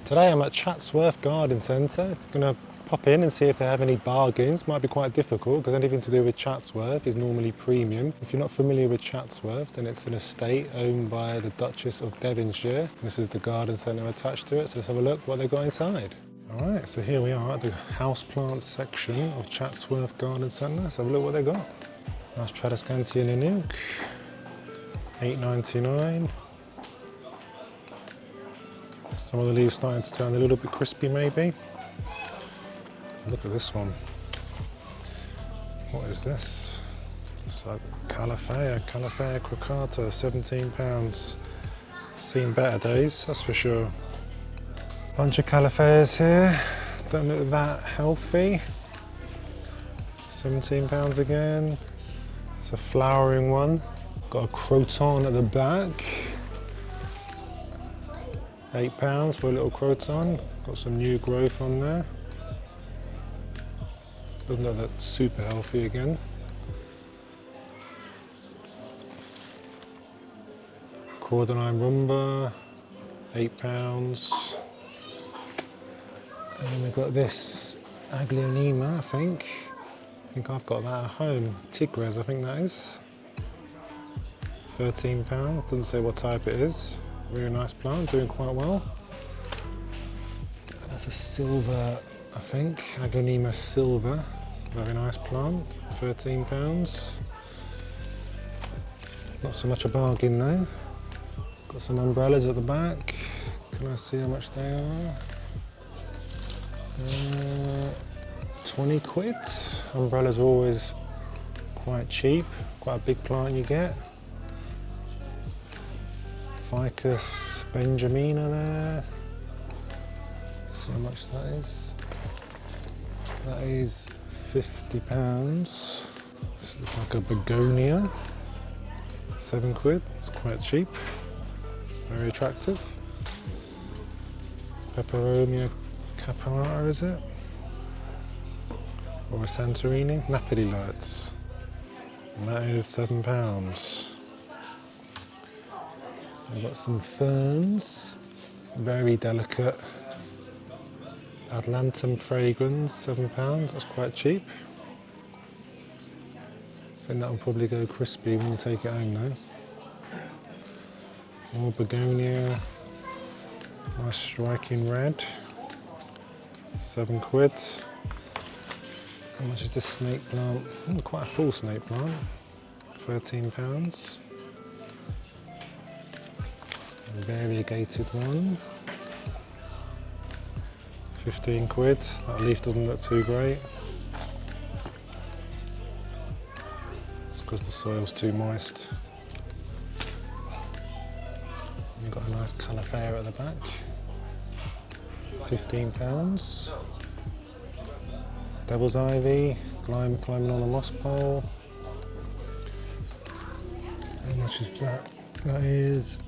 Today I'm at Chatsworth Garden Centre. Going to pop in and see if they have any bargains. Might be quite difficult because anything to do with Chatsworth is normally premium. If you're not familiar with Chatsworth, then it's an estate owned by the Duchess of Devonshire. This is the garden centre attached to it, so let's have a look what they've got inside. Alright, so here we are at the houseplant section of Chatsworth Garden Centre. Let's have a look what they've got. Nice Tradescantia Nanook, $8.99. Some of the leaves starting to turn a little bit crispy maybe. Look at this one. What is this? It's a Calafea crocata, £17. Seen better days, that's for sure. Bunch of Calafeas here. Don't look that healthy. £17 again. It's a flowering one. Got a croton at the back. £8 for a little croton. Got some new growth on there. Doesn't look that super healthy again. Cordyline rumba, £8. And then we've got this Aglionema, I think. I've got that at home. Tigres, I think that is. £13. Doesn't say what type it is. Really nice plant, doing quite well. That's a silver, I think. Aglionema silver. Very nice plant. £13. Not so much a bargain though. Got some umbrellas at the back. Can I see how much they are? 20 quid. Umbrellas are always quite cheap. Quite a big plant you get. Ficus benjamina there. Let's see how much that is. That is £50. This looks like a begonia. 7 quid. It's quite cheap. Very attractive. Peperomia caparata, is it? Or a Santorini? Napoli lights. And that is £7. We've got some ferns, very delicate. Atlantum fragrans, £7, that's quite cheap. I think that will probably go crispy when you take it home though. More begonia, nice striking red, 7 quid. How much is this snake plant? Quite a full snake plant, £13. Variegated one, 15 quid. That leaf doesn't look too great. It's because the soil's too moist. You've got a nice Calafea at the back, £15. Devil's ivy, climbing on a moss pole. How much is that? That is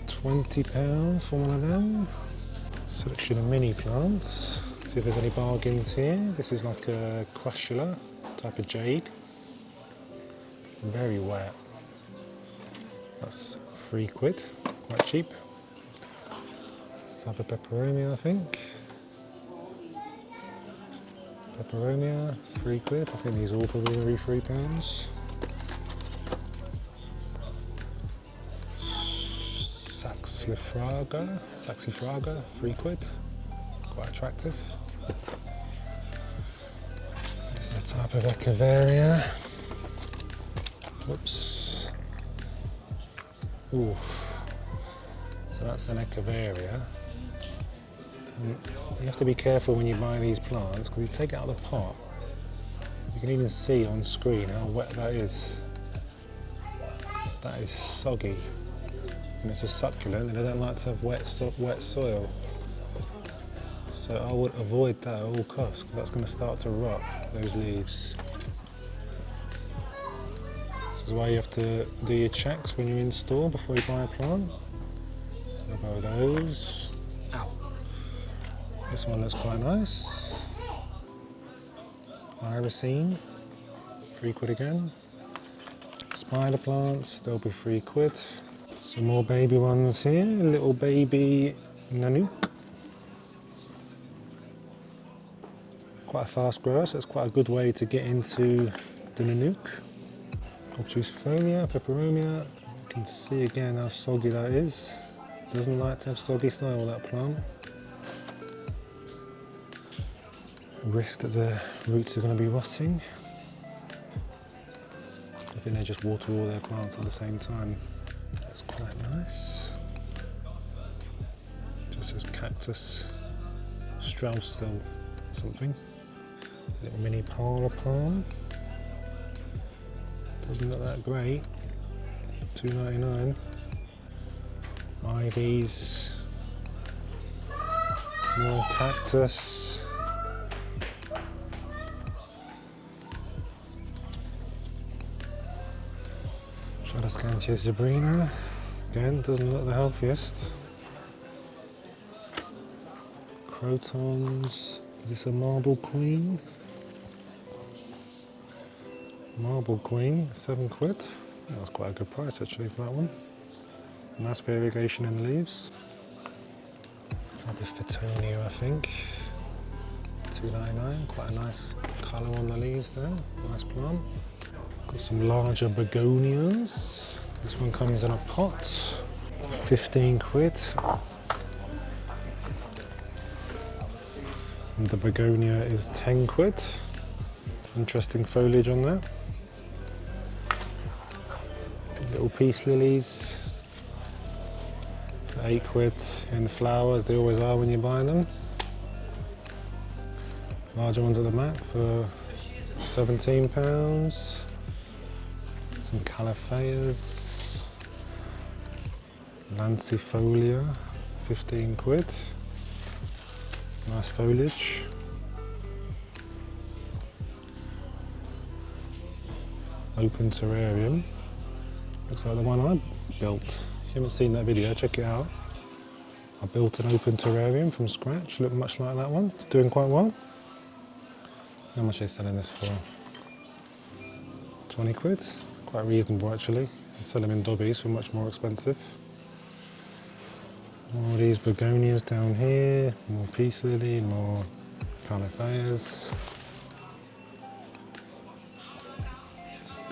£20 for one of them. Selection of mini plants. See if there's any bargains here. This is like a crushula type of jade. Very wet. That's 3 quid, quite cheap. This type of peperomia, I think. Peperomia, 3 quid. I think these are all probably going to be £3. Saxifraga, 3 quid, quite attractive. This is a type of Echeveria. Whoops. Ooh. So that's an Echeveria. And you have to be careful when you buy these plants because you take it out of the pot. You can even see on screen how wet that is. That is soggy. And it's a succulent and they don't like to have wet soil. So I would avoid that at all costs because that's going to start to rot, those leaves. This is why you have to do your checks when you're in store before you buy a plant. I'll go with those. Ow. This one looks quite nice. Irisine, 3 quid again. Spider plants, they'll be 3 quid. Some more baby ones here, little baby Nanook, Quite a fast grower, so it's quite a good way to get into the Nanook. Obtusifolia, peperomia. You can see again how soggy that is. Doesn't like to have soggy soil, that plant. Risk that the roots are going to be rotting. I think they just water all their plants at the same time. That's quite nice. Just says cactus Strauss or something. Little mini parlour palm. Doesn't look that great. $2.99. Ivies. More cactus. Tradescantia zebrina. Again, doesn't look the healthiest. Crotons. Is this a marble queen? Marble queen, £7. That was quite a good price actually for that one. Nice variegation in the leaves. Type of Fittonia, I think. $2.99. Quite a nice colour on the leaves there. Nice plant. Got some larger begonias. This one comes in a pot. £15. And the begonia is £10. Interesting foliage on that. Little peace lilies. £8 in the flower, as they always are when you buy them. Larger ones at the back for £17. Some caliphaeas. Lancifolia, £15. Nice foliage. Open terrarium. Looks like the one I built. If you haven't seen that video, check it out. I built an open terrarium from scratch. Looked much like that one. It's doing quite well. How much are they selling this for? £20. Quite reasonable actually. They sell them in dobbies for much more expensive. All these begonias down here. More peace lily, more caliphaeas.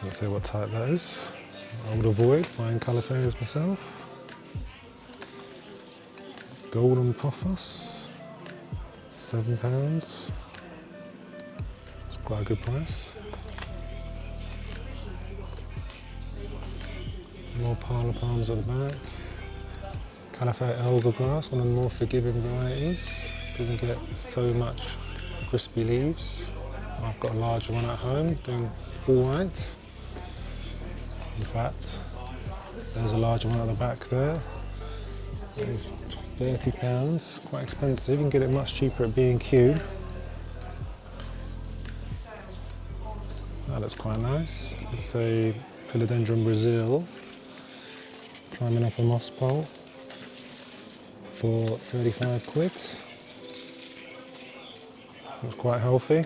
Don't say what type that is. I would avoid buying caliphaeas myself. Golden pothos, £7. It's quite a good price. More parlour palms at the back. Caliphaea eldergrass, one of the more forgiving varieties. Doesn't get so much crispy leaves. I've got a larger one at home, doing all right. In fact, there's a larger one at the back there. It's £30, quite expensive. You can get it much cheaper at B&Q. That looks quite nice. It's a Philodendron Brazil, climbing up a moss pole for £35. Looks quite healthy.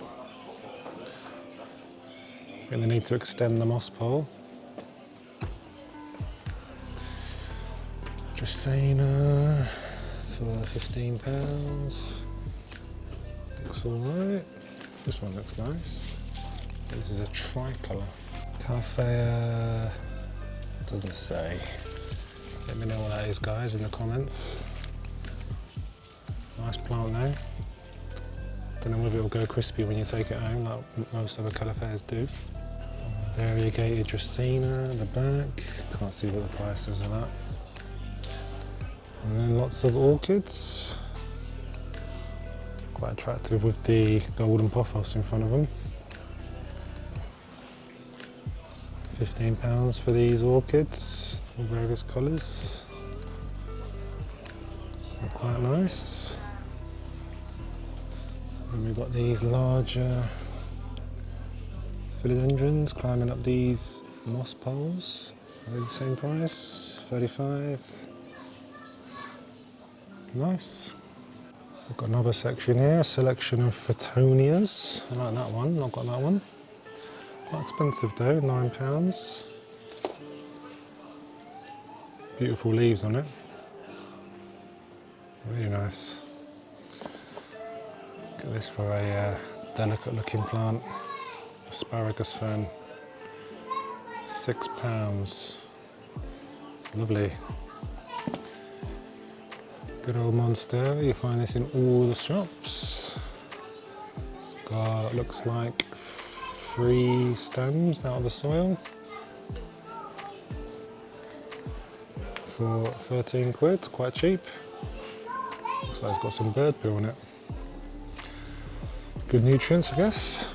Really need to extend the moss pole. Dracaena for £15. Looks alright. This one looks nice. This is a tricolour. Caliphaea doesn't say. Let me know what that is, guys, in the comments. Nice plant though. Don't know if it will go crispy when you take it home, like most other caliphaeas do. Variegated Dracaena at the back. Can't see what the price is of that. And then lots of orchids. Quite attractive with the golden pothos in front of them. £15 for these orchids, all various colours. They're quite nice. And we've got these larger philodendrons climbing up these moss poles. Are they the same price? £35. Nice. I've got another section here, a selection of Fittonias. I like that one, I've got that one. Quite expensive though, £9. Beautiful leaves on it. Really nice. Get this for a delicate looking plant. Asparagus fern. £6. Lovely. Good old monstera. You find this in all the shops. It's got, looks like 3 stems out of the soil for 13 quid, quite cheap. Looks like it's got some bird poo on it. Good nutrients, I guess.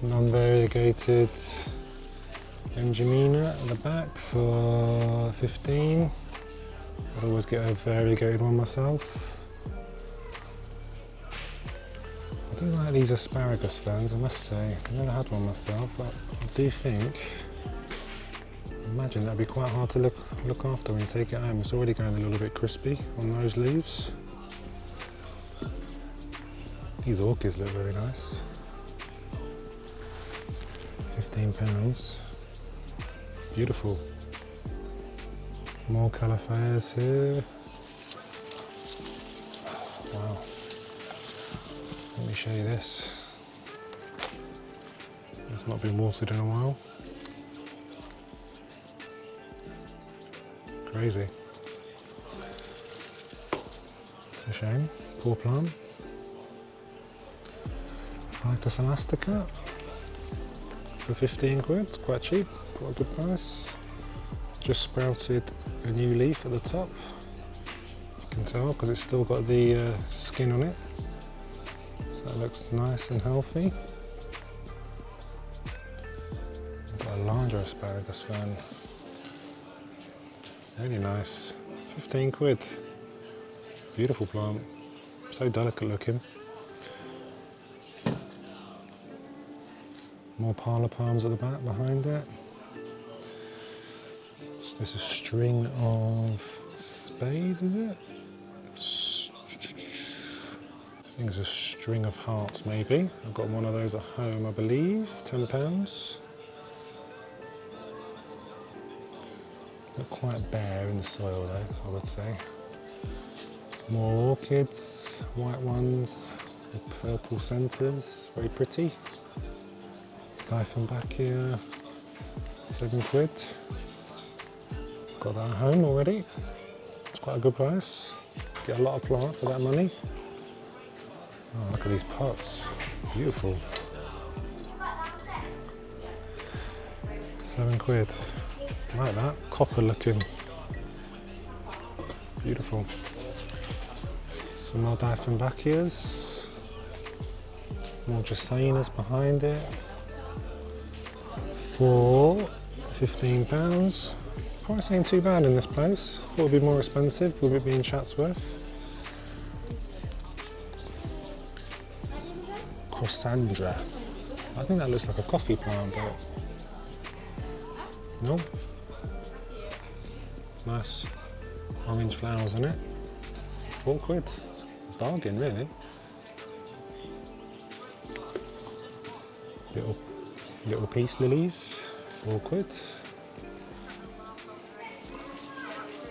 Non-variegated Engemina at the back for 15. I'd always get a variegated one myself. I do like these asparagus ferns, I must say. I've never had one myself, but I do think, imagine that'd be quite hard to look after when you take it home. It's already going a little bit crispy on those leaves. These orchids look really nice. £15. Beautiful. More calophyas here. Wow. Let me show you this. It's not been watered in a while. Crazy. A shame. Poor plant. Ficus elastica for 15 quid. It's quite cheap. Quite a good price. Just sprouted a new leaf at the top. You can tell because it's still got the skin on it. So it looks nice and healthy. I've got a larger asparagus fern. Really nice. 15 quid. Beautiful plant. So delicate looking. More parlour palms at the back behind it. So there's a string of spades, is it? I think it's a string of hearts maybe. I've got one of those at home, I believe. £10. Look quite bare in the soil though, I would say. More orchids, white ones with purple centres, very pretty. Dieffenbachia, 7 quid. Got that at home already. It's quite a good price. Get a lot of plant for that money. Oh, look at these pots. Beautiful. 7 quid. I like that. Copper looking. Beautiful. Some more Dieffenbachias. More Dracaenas behind it. For £15. Price ain't too bad in this place. Thought it'd be more expensive with it being Chatsworth. Crossandra. I think that looks like a coffee plant, but no. Nice orange flowers on it. 4 quid. It's a bargain, really. Little peace lilies. 4 quid.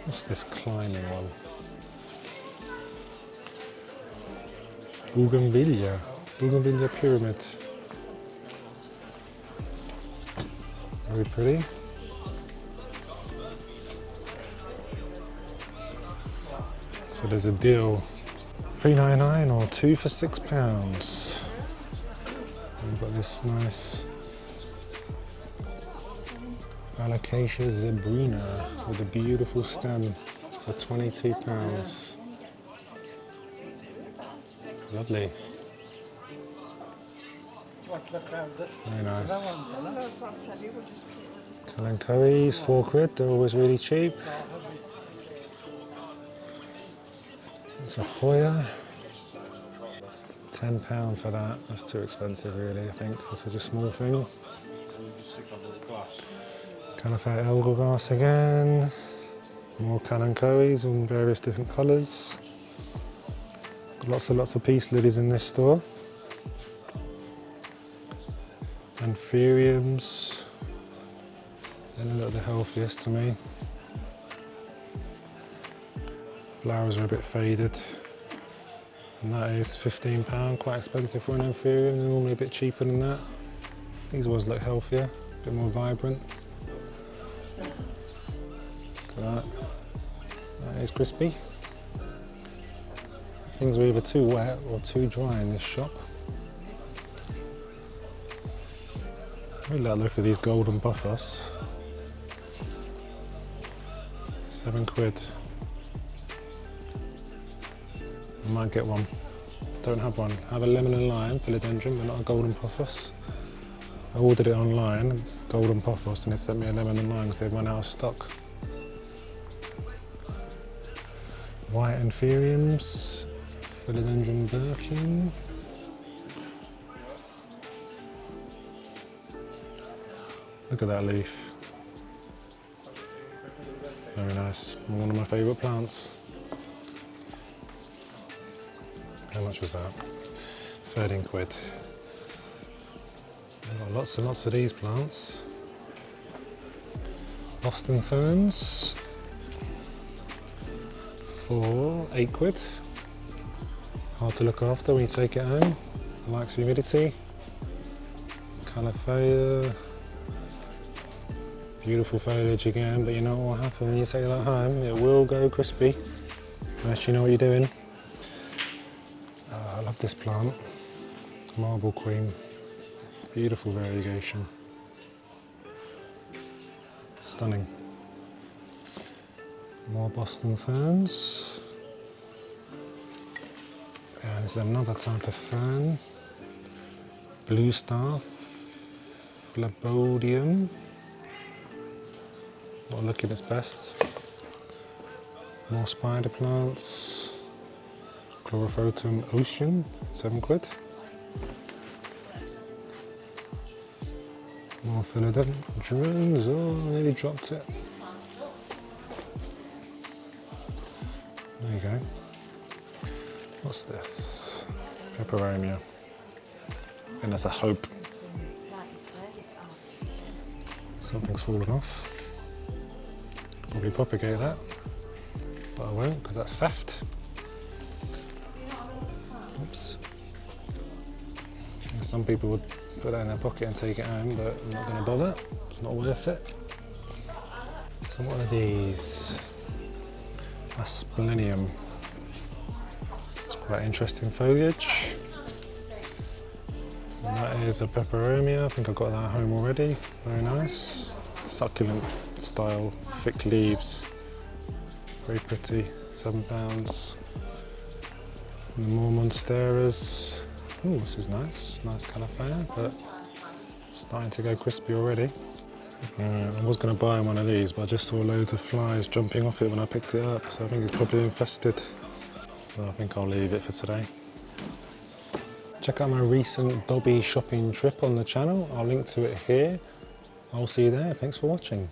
What's this climbing one? Bougainvillea. Bougainvillea pyramid. Very pretty. So there's a deal. £3.99 or 2 for £6. And we've got this nice Alocasia zebrina with a beautiful stem for £22. Lovely. Very nice. Kalanchoes, 4 quid, they're always really cheap. It's a Hoya. £10 for that. That's too expensive really, I think, for such a small thing. Caliphate eldergrass again. More Kalanchoes in various different colours. Lots of peace lilies in this store. Anthuriums. They look the healthiest to me. Flowers are a bit faded. And that is £15, quite expensive for an Amphibian, they're normally a bit cheaper than that. These ones look healthier, a bit more vibrant. Look at that. That is crispy. Things are either too wet or too dry in this shop. I really like the look of these golden buffers. £7. I might get one. Don't have one. I have a lemon and lime philodendron, but not a golden puffus. I ordered it online, golden puffus, and they sent me a lemon and lime because they've run out of stock. White anthuriums, philodendron Birkin. Look at that leaf. Very nice. One of my favourite plants. How much was that? £13. I've got lots and lots of these plants. Boston ferns for £8. Hard to look after when you take it home. Likes humidity. Califea. Beautiful foliage again, but you know what will happen when you take that home? It will go crispy, unless you know what you're doing. I love this plant. Marble cream. Beautiful variegation. Stunning. More Boston ferns. And there's another type of fern. Blue star, Phlebodium. Not looking its best. More spider plants. Chlorophotum Ocean, £7. More philodendrons, oh, nearly dropped it. There you go. What's this? Peperomia. I think that's a hope. Something's fallen off. Probably propagate that, but I won't because that's theft. Oops. Some people would put that in their pocket and take it home, but I'm not going to bother. It's not worth it. So what are these? Asplenium. It's quite interesting foliage. And that is a peperomia. I think I've got that at home already. Very nice. Succulent style, thick leaves. Very pretty. £7. And more monsteras. Oh, this is nice. Nice califea, but starting to go crispy already. I was going to buy one of these, but I just saw loads of flies jumping off it when I picked it up, so I think it's probably infested. So I think I'll leave it for today. Check out my recent Dobby shopping trip on the channel. I'll link to it here. I'll see you there. Thanks for watching.